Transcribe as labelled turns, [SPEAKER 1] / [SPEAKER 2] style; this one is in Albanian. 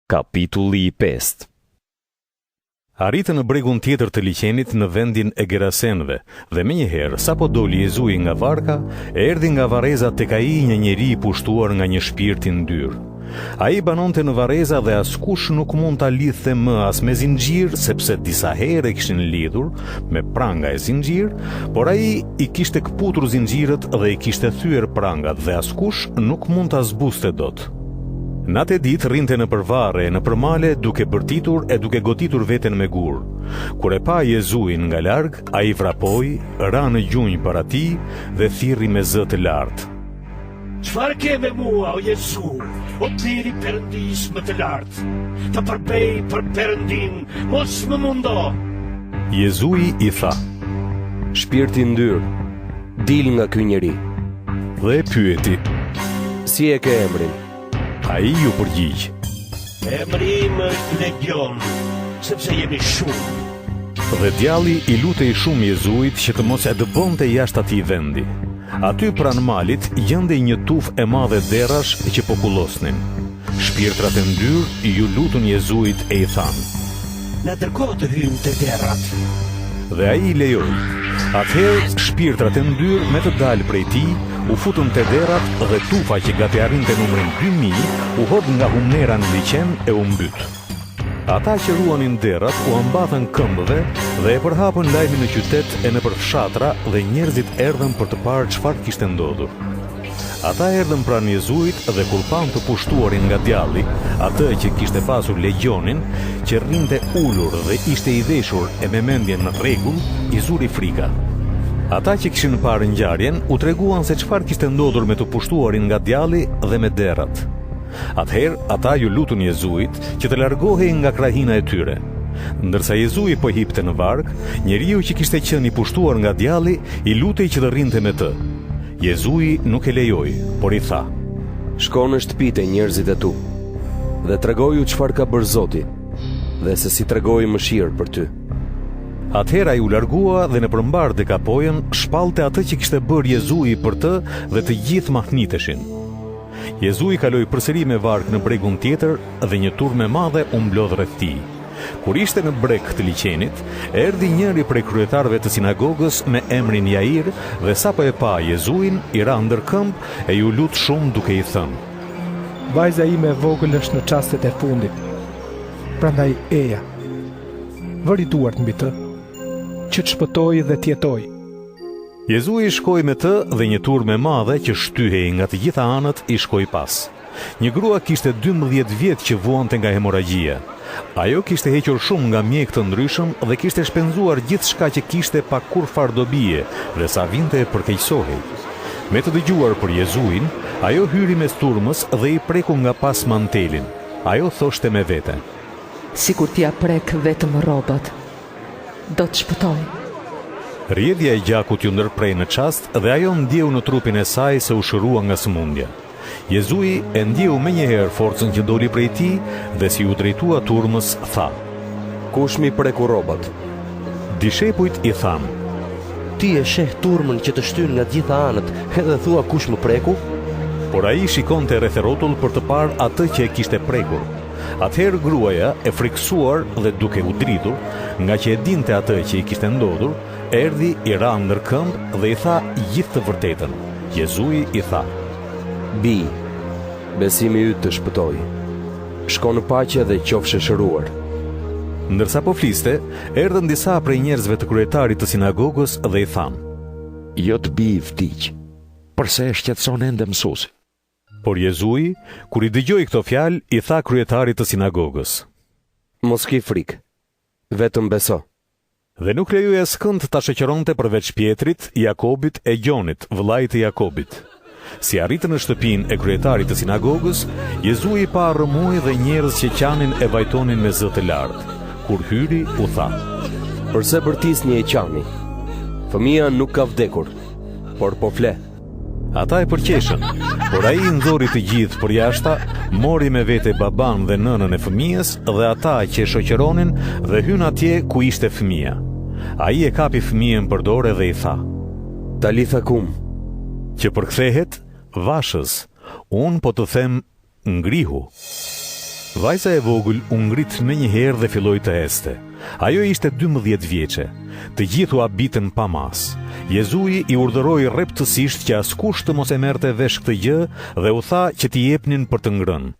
[SPEAKER 1] Kapitulli 5. Arritën në bregun tjetër të liqenit në vendin e Gerasenëve, dhe menjëherë, sapo doli Jezui nga varka, erdhi nga varreza tek ai një njeri i pushtuar nga një shpirt i ndyrë. Ai banonte në varreza dhe askush nuk mund ta lidhte më as me zinxhir, sepse disa herë e kishin lidhur me pranga e zinxhir, por ai i kishte kputur zinxhirët dhe i kishte thyer prangat dhe askush nuk mund ta zbuste dot. Natë ditë rrinte në përvarre e në përmale duke bërtitur e duke goditur veten me gur. Kur e pa Jezuin nga larg, ai vrapoi, ra në gjunjë para tij dhe thirrri me zë të lartë.
[SPEAKER 2] Çfarë ke me mua, o Jezu, o Biri i Perëndis më të lartë? Të përbej për Perëndin, mos më mundo.
[SPEAKER 1] Jezui i tha:
[SPEAKER 3] Shpirti i ndyrë, dil nga ky njeri.
[SPEAKER 1] Dhe e pyeti:
[SPEAKER 3] Si e ke emrin?
[SPEAKER 1] Ai ju përgjigj:
[SPEAKER 2] Emri im është Legion, sepse jemi shumë.
[SPEAKER 1] Dhe djalli i lutej shumë Jezuit që të mos e dëbonte jashtë atij vendi. Aty pranë malit gjendej një tufë e madhe derrash që po kullosnin. Shpirtrat e ndyrë ju lutun Jezuit e i thanë:
[SPEAKER 2] Na dërgo të hyjmë te derrat.
[SPEAKER 1] Dhe ai i lejoi. Atëherë shpirtrat e ndyrë me të dalë prej tij u futën te derrat dhe tufa që gati arrinte numrin 2000 u hodh nga humnera në liqen e u mbyt. Ata që ruanin derrat u ambatën këmbëve dhe e përhapën lajmin në qytet e nëpër fshatra dhe njerëzit erdhën për të parë çfarë kishte ndodhur. Ata erdhën pranë Jezuit dhe kur pan të pushtuarin nga djalli, atë që kishte pasur legionin, që rrinte ulur dhe ishte i veshur e me mendjen në rregull, i zuri frika. Ata që kishin parë ngjarjen u treguan se çfarë kishte ndodhur me të pushtuarin nga djalli dhe me derrat. Atëherë ata ju lutun Jezuit që të largohej nga krahina e tyre. Ndërsa Jezui po hipte në varg, njeriu që kishte qenë i pushtuar nga djalli i lutej që të rrinte me të. Jezui nuk e lejoi, por i tha:
[SPEAKER 3] Shko në shtëpitë e njerëzit e tu dhe tregoju çfarë ka bërë Zoti dhe se si tregoi mëshirë për ty.
[SPEAKER 1] Atëherë ai u largua dhe në përmbar dekapojën shpallte atë që kishte bërë Jezui për të dhe të gjithë mahniteshin. Jezui kaloi përsëri me varg në bregun tjetër dhe një turmë e madhe u mblodh rreth tij. Kur ishte në breg të liqenit, erdhi njëri prej kryetarëve të sinagogës me emrin Jair dhe sapo e pa Jezuin, i ra ndër këmbë e ju lut shumë duke i thënë:
[SPEAKER 4] Vajza ime e vogël është në çastet e fundit. Prandaj eja. Vëri duart mbi të, që të shpëtojë dhe të jetojë.
[SPEAKER 1] Jezui shkoi me të dhe një turmë e madhe që shtyhej nga të gjitha anët i shkoi pas. Një grua kishte 12 vjet që vuante nga hemoragjia. Ajo kishte hequr shumë nga mjek të ndryshëm dhe kishte shpenzuar gjithçka që kishte pa kur farë dobie, dhe sa vinte e përkeqësohej. Me të dëgjuar për Jezuin, ajo hyri mes turmës dhe i preku nga pas mantelin. Ajo thoshte me vete:
[SPEAKER 5] Sikur t'ja prek vetëm rrobat, do të shpëtoj.
[SPEAKER 1] Rrjedhja e gjakut ju ndërprej në çast dhe ajo ndjeu në trupin e saj se u shërua nga sëmundja. Jezui e ndjeu menjëherë forcën që doli prej tij dhe si u drejtua turmës tha:
[SPEAKER 3] Kush mi preku rrobat?
[SPEAKER 1] Dishepujt i thanë:
[SPEAKER 6] Ti e sheh turmën që të shtyn nga gjitha anët, edhe thua kush më preku?
[SPEAKER 1] Por ai shikonte rreth rrotull për të parë atë që e kishte prekur. Atëherë gruaja, e frikësuar dhe duke u dritur, nga që e dinte atë që i kishte ndodhur, erdhi, i ra ndër këmbë dhe i tha gjithë të vërtetën. Jezui i tha:
[SPEAKER 3] Bi, besimi yt të shpëtoi. Shko në paqe dhe qofshe shëruar.
[SPEAKER 1] Ndërsa po fliste, erdhën disa prej njerëzve të kryetarit të sinagogës dhe i thanë:
[SPEAKER 7] Jo të bi vdiq, përse e shqetëson ende mësuesi?
[SPEAKER 1] Por Jezui, kur i dëgjoi këto fjalë, i tha kryetarit të sinagogës:
[SPEAKER 3] Mos ki frikë, vetëm beso.
[SPEAKER 1] Dhe nuk lejoi askënd ta shoqëronte përveç Pjetrit, Jakobit e Gjonit, vëllait të Jakobit. Si arritën në shtëpinë e kryetarit të sinagogës, Jezui pa rrëmuj dhe njerëz që qanin e vajtonin me zë të lartë. Kur hyri, u tha:
[SPEAKER 3] Përse bërtisni e qani? Fëmia nuk ka vdekur, por po fle.
[SPEAKER 1] Ata e përqeshën, por ai i nxorri të gjithë përjashta, mori me vete baban dhe nënën e fëmijës dhe ata që e shoqëronin dhe hyn atje ku ishte fëmia. Ai e kapi fëmijën për dorë dhe i tha:
[SPEAKER 3] Talitha kum,
[SPEAKER 1] që përkthehet: Vashës, unë po të them ngrihu. Vajza e vogël u ngrit menjëherë dhe filloi të este. Ajo ishte 12 vjeçe. Të gjithu abitën pa mas. Jezui i urdhëroi rreptësisht që askush të mos e merrte vesh këtë gjë dhe u tha që t'i jepnin për të ngrënë.